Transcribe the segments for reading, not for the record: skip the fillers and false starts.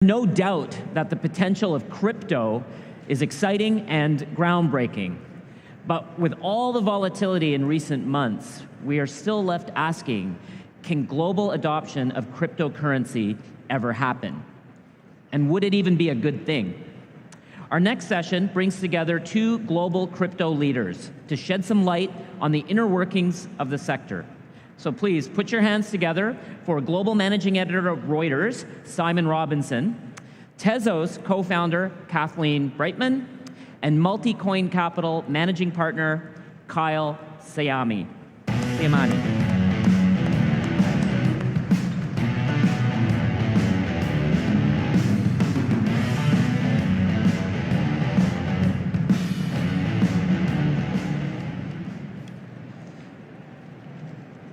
No doubt that the potential of crypto is exciting and groundbreaking. But with all the volatility in recent months, we are still left asking, can global adoption of cryptocurrency ever happen? And would it even be a good thing? Our next session brings together two global crypto leaders to shed some light on the inner workings of the sector. So please put your hands together for Global Managing Editor of Reuters, Simon Robinson, Tezos co-founder Kathleen Breitman, and Multicoin Capital Managing Partner Kyle Samani.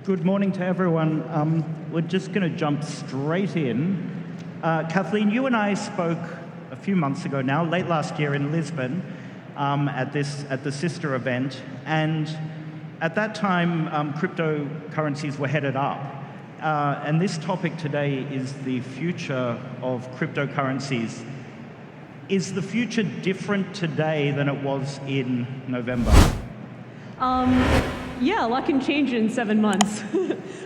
Good morning to everyone. We're just going to jump straight in. Kathleen, you and I spoke a few months ago now, late last year in Lisbon, at the sister event, and at that time, cryptocurrencies were headed up. And this topic today is the future of cryptocurrencies. Is the future different today than it was in November? Yeah, a lot can change in 7 months.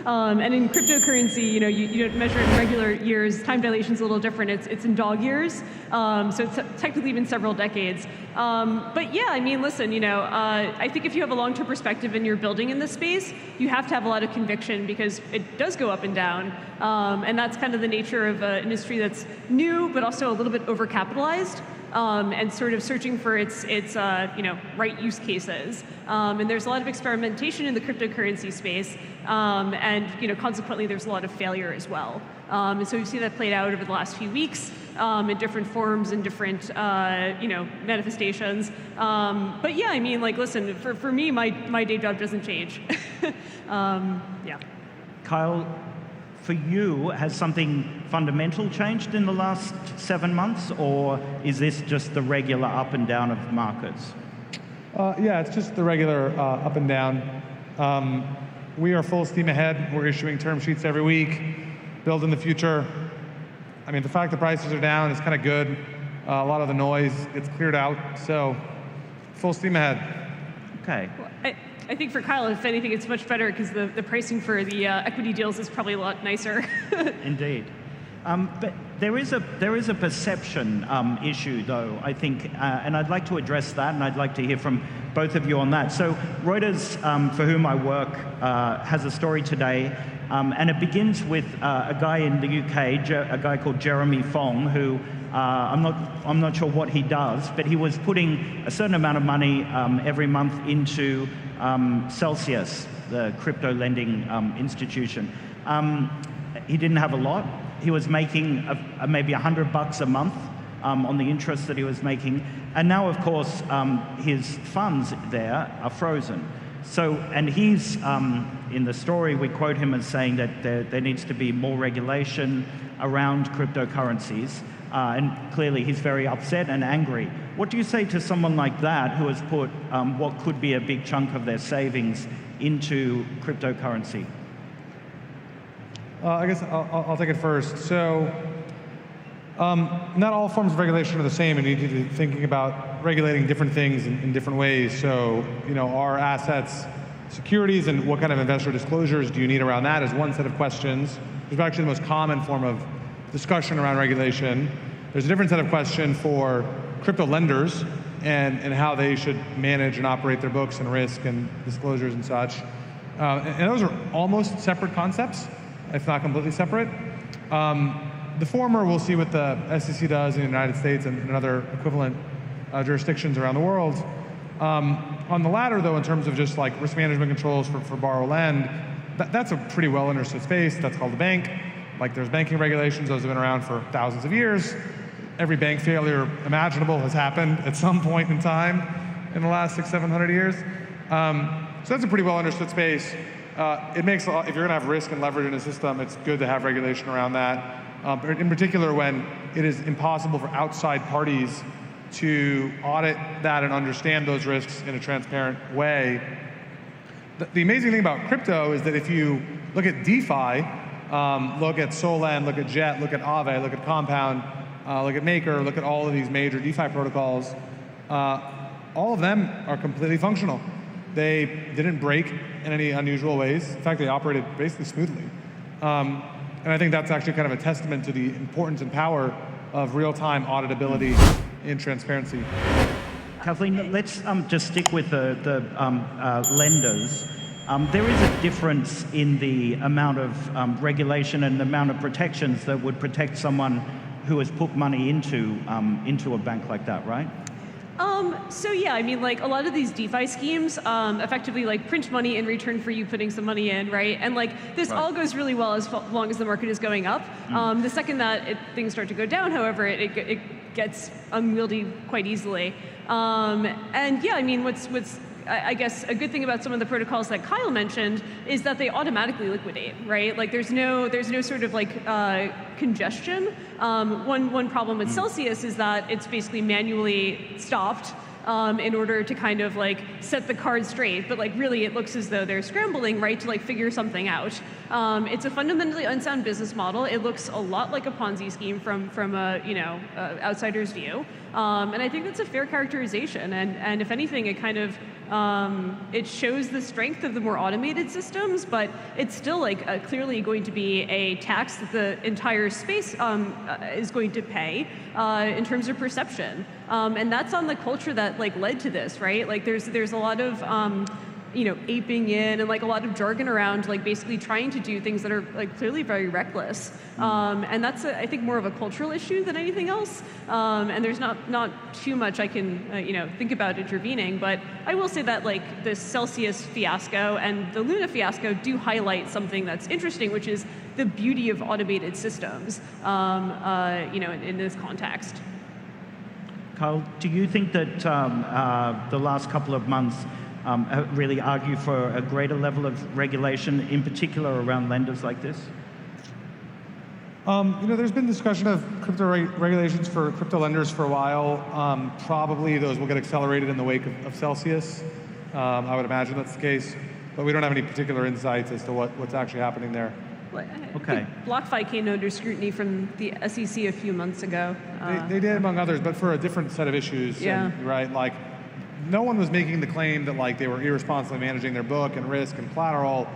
And in cryptocurrency, you don't measure it in regular years. Time dilation's a little different. It's in dog years. So it's technically been several decades. But yeah, I mean, listen, I think if you have a long-term perspective and you're building in this space, you have to have a lot of conviction because it does go up and down. And that's kind of the nature of an industry that's new, but also a little bit overcapitalized. And sort of searching for its right use cases. And there's a lot of experimentation in the cryptocurrency space, and consequently there's a lot of failure as well. And so we've seen that played out over the last few weeks in different forms and different manifestations. But yeah, I mean, listen, for me, my day job doesn't change. Yeah. Kyle, for you, has something fundamental changed in the last 7 months, or is this just the regular up and down of markets? Yeah, it's just the regular up and down. We are full steam ahead. We're issuing term sheets every week, building the future. I mean, the fact the prices are down is kind of good. A lot of the noise gets cleared out, so full steam ahead. Okay. Well, I think for Kyle, if anything, it's much better because the pricing for the equity deals is probably a lot nicer. Indeed. But there is a perception issue, though, I think, and I'd like to address that, and I'd like to hear from both of you on that. So Reuters, for whom I work, has a story today, and it begins with a guy in the UK, a guy called Jeremy Fong, who I'm not sure what he does, but he was putting a certain amount of money every month into Celsius, the crypto lending institution. He didn't have a lot. He was making maybe $100 a month on the interest that he was making. And now, of course, his funds there are frozen. So, and he's, in the story, we quote him as saying that there needs to be more regulation around cryptocurrencies. And clearly, he's very upset and angry. What do you say to someone like that who has put what could be a big chunk of their savings into cryptocurrency? I guess I'll take it first. So, not all forms of regulation are the same, and you need to be thinking about regulating different things in different ways. So, are assets securities, and what kind of investor disclosures do you need around that is one set of questions. It's actually the most common form of discussion around regulation. There's a different set of question for crypto lenders and how they should manage and operate their books and risk and disclosures and such. And those are almost separate concepts, if not completely separate. The former, we'll see what the SEC does in the United States and in other equivalent jurisdictions around the world. On the latter, though, in terms of just like risk management controls for borrow lend, that's a pretty well understood space. That's called a bank. Like there's banking regulations, those have been around for thousands of years. Every bank failure imaginable has happened at some point in time in the last 600-700 years. So that's a pretty well understood space. It makes, if you're gonna have risk and leverage in a system, it's good to have regulation around that. In particular, when it is impossible for outside parties to audit that and understand those risks in a transparent way. The amazing thing about crypto is that if you look at DeFi, look at Solend, look at Jet, look at Aave, look at Compound, look at Maker, look at all of these major DeFi protocols. All of them are completely functional. They didn't break in any unusual ways. In fact, they operated basically smoothly. And I think that's actually kind of a testament to the importance and power of real-time auditability and transparency. Kathleen, let's just stick with the lenders. There is a difference in the amount of regulation and the amount of protections that would protect someone who has put money into a bank like that, right? So yeah, I mean, like a lot of these DeFi schemes effectively like print money in return for you putting some money in, right? And like this all goes really well as long as the market is going up. The second that things start to go down, however, it gets unwieldy quite easily. And yeah, I mean, what's I guess a good thing about some of the protocols that Kyle mentioned is that they automatically liquidate, right? Like there's no sort of like congestion. One problem with Celsius is that it's basically manually stopped in order to kind of like set the card straight, but like really it looks as though they're scrambling, right, to like figure something out. It's a fundamentally unsound business model. It looks a lot like a Ponzi scheme from a outsider's view, and I think that's a fair characterization. And if anything, it kind of it shows the strength of the more automated systems, but it's still like clearly going to be a tax that the entire space is going to pay in terms of perception, and that's on the culture that like led to this, right? Like there's a lot of aping in and like a lot of jargon around like basically trying to do things that are like clearly very reckless, and that's I think more of a cultural issue than anything else. And there's not too much I can think about intervening, but I will say that like the Celsius fiasco and the Luna fiasco do highlight something that's interesting, which is the beauty of automated systems, in this context. Kyle, do you think that the last couple of months really argue for a greater level of regulation, in particular around lenders like this? There's been discussion of crypto regulations for crypto lenders for a while. Probably those will get accelerated in the wake of Celsius. I would imagine that's the case, but we don't have any particular insights as to what's actually happening there. Okay. BlockFi came under scrutiny from the SEC a few months ago. They did, among others, but for a different set of issues. Yeah. And, right, like no one was making the claim that like they were irresponsibly managing their book and risk and collateral.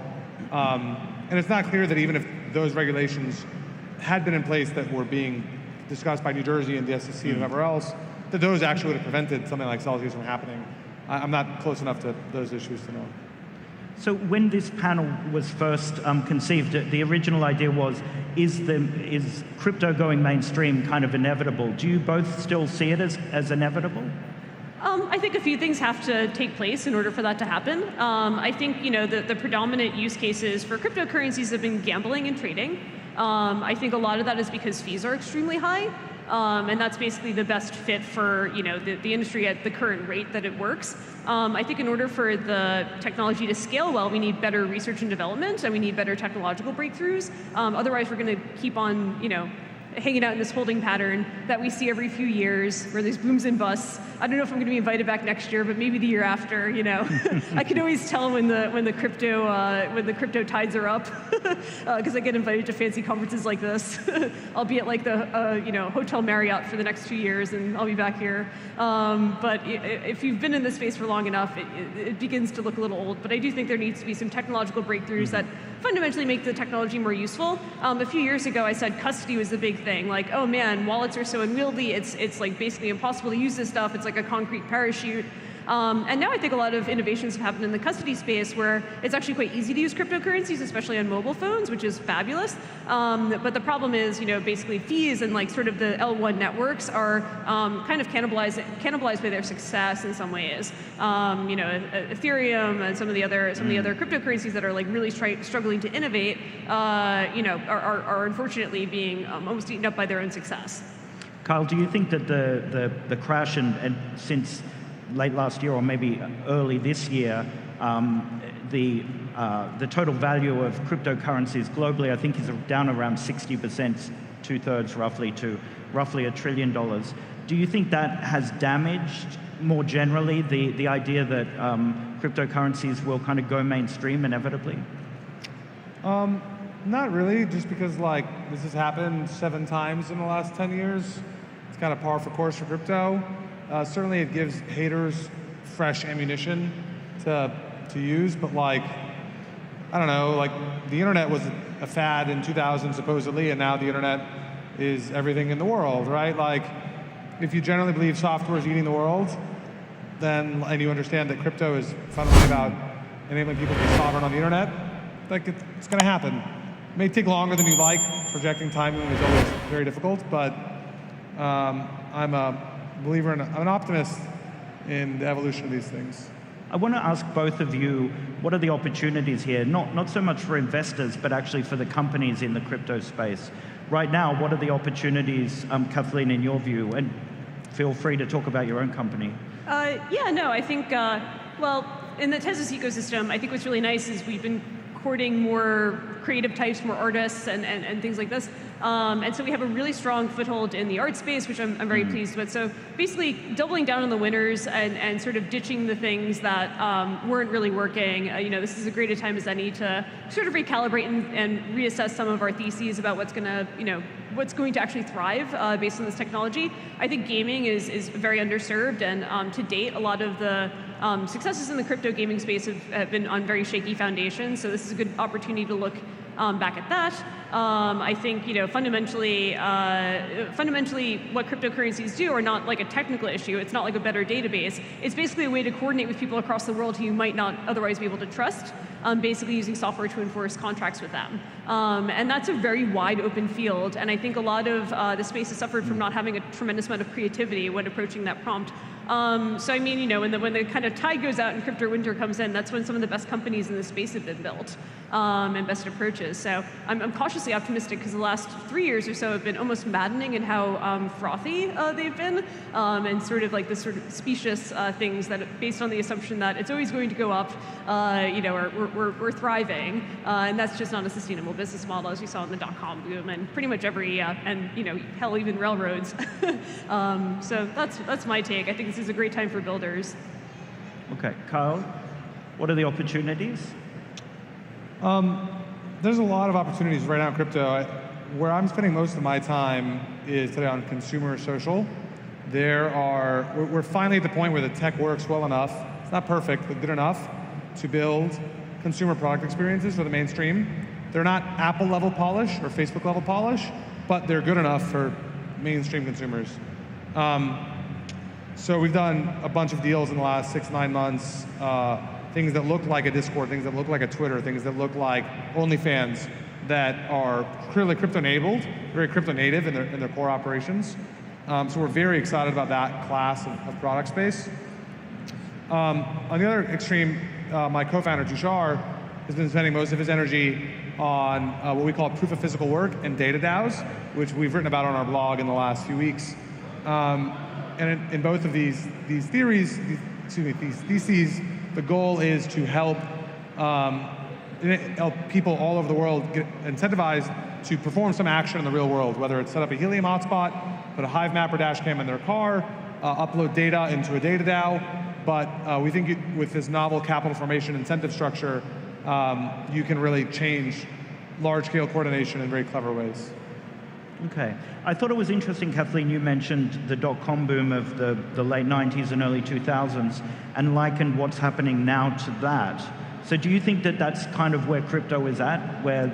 And it's not clear that even if those regulations had been in place that were being discussed by New Jersey and the SEC and whoever else, that those actually would have prevented something like Celsius from happening. I'm not close enough to those issues to know. So when this panel was first conceived, the original idea was, is crypto going mainstream kind of inevitable? Do you both still see it as inevitable? I think a few things have to take place in order for that to happen. I think the predominant use cases for cryptocurrencies have been gambling and trading. I think a lot of that is because fees are extremely high. And that's basically the best fit for the industry at the current rate that it works. I think in order for the technology to scale well, we need better research and development, and we need better technological breakthroughs. Otherwise, we're going to keep on hanging out in this holding pattern that we see every few years, where there's booms and busts. I don't know if I'm going to be invited back next year, but maybe the year after. I can always tell when the crypto tides are up, because I get invited to fancy conferences like this. I'll be at like the Hotel Marriott for the next 2 years, and I'll be back here. But if you've been in this space for long enough, it begins to look a little old. But I do think there needs to be some technological breakthroughs that fundamentally make the technology more useful. A few years ago, I said custody was the big thing. Like, oh man, wallets are so unwieldy. It's like basically impossible to use this stuff. It's like a concrete parachute. And now I think a lot of innovations have happened in the custody space where it's actually quite easy to use cryptocurrencies, especially on mobile phones, which is fabulous. But the problem is, basically fees and like sort of the L1 networks are kind of cannibalized by their success in some ways. Ethereum and some of the other cryptocurrencies that are like really struggling to innovate, are unfortunately being almost eaten up by their own success. Kyle, do you think that the crash and since late last year or maybe early this year, the total value of cryptocurrencies globally, I think, is down around 60%, 2/3 roughly, to roughly $1 trillion. Do you think that has damaged more generally the idea that cryptocurrencies will kind of go mainstream inevitably? Not really, just because like this has happened 7 times in the last 10 years. It's kind of par for course for crypto. Certainly it gives haters fresh ammunition to use, but like, I don't know, like the internet was a fad in 2000 supposedly, and now the internet is everything in the world, right? Like, if you generally believe software is eating the world, then, and you understand that crypto is fundamentally about enabling people to be sovereign on the internet, like it's going to happen. It may take longer than you like. Projecting timing is always very difficult, but I'm a believer I'm an optimist in the evolution of these things. I want to ask both of you, what are the opportunities here? Not so much for investors, but actually for the companies in the crypto space. Right now, what are the opportunities, Kathleen, in your view? And feel free to talk about your own company. I think, well, in the Tezos ecosystem, I think what's really nice is we've been courting more creative types, more artists, and things like this. And so we have a really strong foothold in the art space, which I'm very pleased with. So basically doubling down on the winners and sort of ditching the things that weren't really working. This is as great a time as any to sort of recalibrate and reassess some of our theses about what's going to actually thrive based on this technology. I think gaming is very underserved, and to date, a lot of the successes in the crypto gaming space have been on very shaky foundations. So this is a good opportunity to look back at that. I think fundamentally what cryptocurrencies do are not like a technical issue. It's not like a better database. It's basically a way to coordinate with people across the world who you might not otherwise be able to trust, basically using software to enforce contracts with them. And that's a very wide open field, and I think a lot of the space has suffered from not having a tremendous amount of creativity when approaching that prompt. So I mean, when the kind of tide goes out and crypto winter comes in, that's when some of the best companies in the space have been built, and best approaches. So I'm cautiously optimistic because the last 3 years or so have been almost maddening in how frothy they've been, and sort of like this sort of specious things that, based on the assumption that it's always going to go up, we're thriving, and that's just not a sustainable business model, as we saw in the dot-com boom and pretty much every, hell, even railroads. So that's my take. I think this is a great time for builders. Okay, Kyle, what are the opportunities? There's a lot of opportunities right now in crypto. Where I'm spending most of my time is today on consumer social. We're finally at the point where the tech works well enough, it's not perfect, but good enough to build consumer product experiences for the mainstream. They're not Apple level polish or Facebook level polish, but they're good enough for mainstream consumers. So we've done a bunch of deals in the last 6-9 months, things that look like a Discord, things that look like a Twitter, things that look like OnlyFans, that are clearly crypto-enabled, very crypto-native in their core operations. So we're very excited about that class of product space. On the other extreme, my co-founder, Tushar, has been spending most of his energy on what we call proof of physical work and data DAOs, which we've written about on our blog in the last few weeks. And in both of these theories, these theses, the goal is to help people all over the world get incentivized to perform some action in the real world, whether it's set up a Helium hotspot, put a Hive map or dash cam in their car, upload data into a data DAO. But we think with this novel capital formation incentive structure, you can really change large-scale coordination in very clever ways. Okay. I thought it was interesting, Kathleen, you mentioned the dot-com boom of the late 90s and early 2000s and likened what's happening now to that. So do you think that that's kind of where crypto is at, where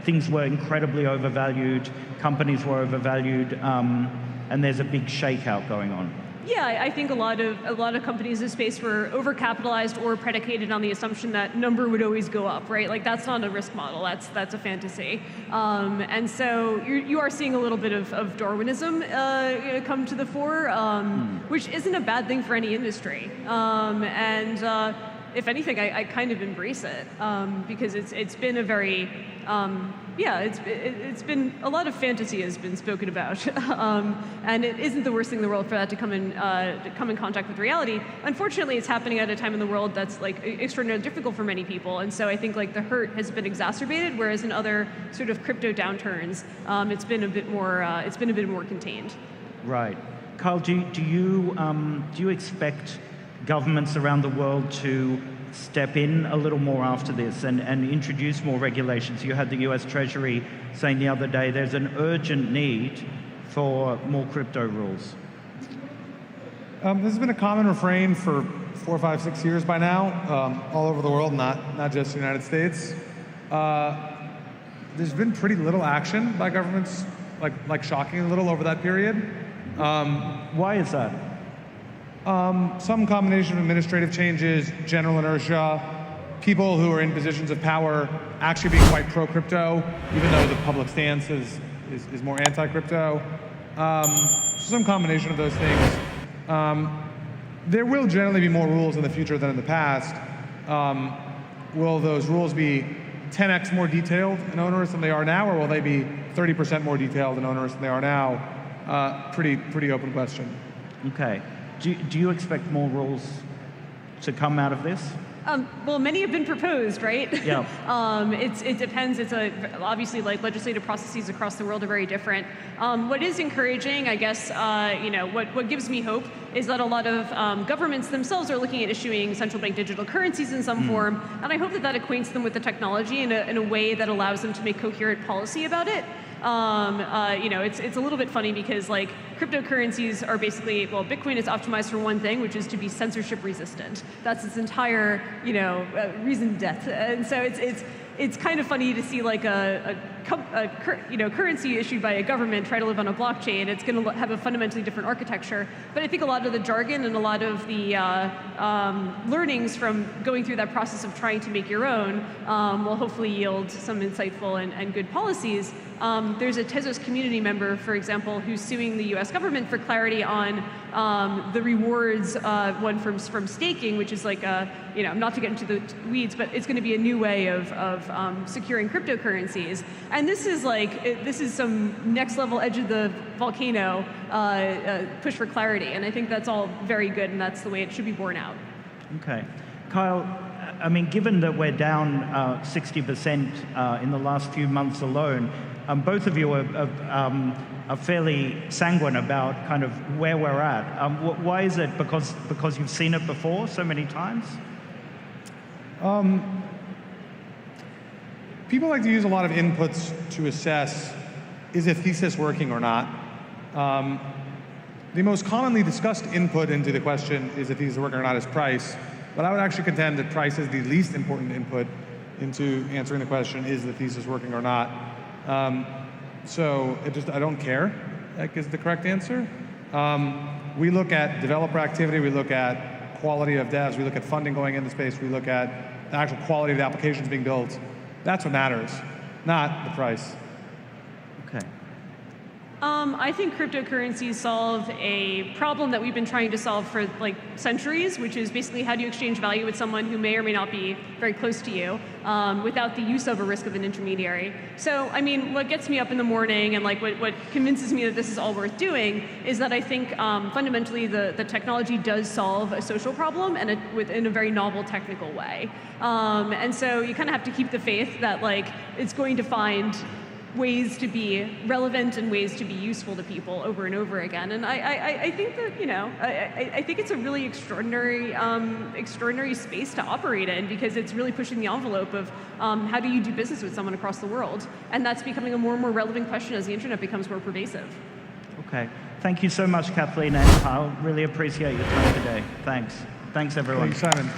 things were incredibly overvalued, companies were overvalued, and there's a big shakeout going on? Yeah, I think a lot of companies in this space were overcapitalized or predicated on the assumption that number would always go up, right? Like that's not a risk model, that's a fantasy. And so you are seeing a little bit of Darwinism come to the fore, which isn't a bad thing for any industry. If anything, I kind of embrace it because it's been a very it's been a lot of fantasy has been spoken about, and it isn't the worst thing in the world for that to come in contact with reality. Unfortunately, it's happening at a time in the world that's like extraordinarily difficult for many people, and so I think like the hurt has been exacerbated, whereas in other sort of crypto downturns, it's been a bit more contained. Right, Kyle, do you expect governments around the world to step in a little more after this and introduce more regulations? You had the US Treasury saying the other day there's an urgent need for more crypto rules? This has been a common refrain for 4, 5, 6 years by now, all over the world, not just the United States. There's been pretty little action by governments, like shockingly little over that period. Why is that? Some combination of administrative changes, general inertia, people who are in positions of power actually being quite pro-crypto, even though the public stance is more anti-crypto. Some combination of those things. There will generally be more rules in the future than in the past. Will those rules be 10x more detailed and onerous than they are now, or will they be 30% more detailed and onerous than they are now? Pretty open question. Okay. Do you expect more rules to come out of this? Well, many have been proposed, right? Yeah. It depends. Obviously, like, legislative processes across the world are very different. What is encouraging, I guess, what gives me hope is that a lot of governments themselves are looking at issuing central bank digital currencies in some form, and I hope that acquaints them with the technology in a way that allows them to make coherent policy about it. It's a little bit funny because, like, cryptocurrencies are basically, well, Bitcoin is optimized for one thing, which is to be censorship resistant. That's its entire, reason to death. And so it's kind of funny to see, like, a currency issued by a government try to live on a blockchain. It's going to have a fundamentally different architecture. But I think a lot of the jargon and a lot of the learnings from going through that process of trying to make your own will hopefully yield some insightful and good policies. There's a Tezos community member, for example, who's suing the U.S. government for clarity on the rewards one from staking, which is like not to get into the weeds, but it's going to be a new way of securing cryptocurrencies. And this is some next level edge of the volcano push for clarity. And I think that's all very good, and that's the way it should be borne out. Okay. Kyle, I mean, given that we're down 60% in the last few months alone, both of you are fairly sanguine about kind of where we're at. Why is it? Because you've seen it before so many times? People like to use a lot of inputs to assess, is a thesis working or not? The most commonly discussed input into the question, is a thesis working or not, is price. But I would actually contend that price is the least important input into answering the question, is the thesis working or not? So I don't care, is the correct answer. We look at developer activity, we look at quality of devs, we look at funding going into space, we look at the actual quality of the applications being built. That's what matters, not the price. Okay. I think cryptocurrencies solve a problem that we've been trying to solve for like centuries, which is basically how do you exchange value with someone who may or may not be very close to you without the use of a risk of an intermediary. So, I mean, what gets me up in the morning and like what convinces me that this is all worth doing is that I think fundamentally the technology does solve a social problem and in a very novel technical way. And so you kind of have to keep the faith that like it's going to find ways to be relevant and ways to be useful to people over and over again. And I think that, I think it's a really extraordinary space to operate in because it's really pushing the envelope of how do you do business with someone across the world? And that's becoming a more and more relevant question as the internet becomes more pervasive. Okay. Thank you so much, Kathleen and Kyle. Really appreciate your time today. Thanks. Thanks, everyone. Thanks, Simon.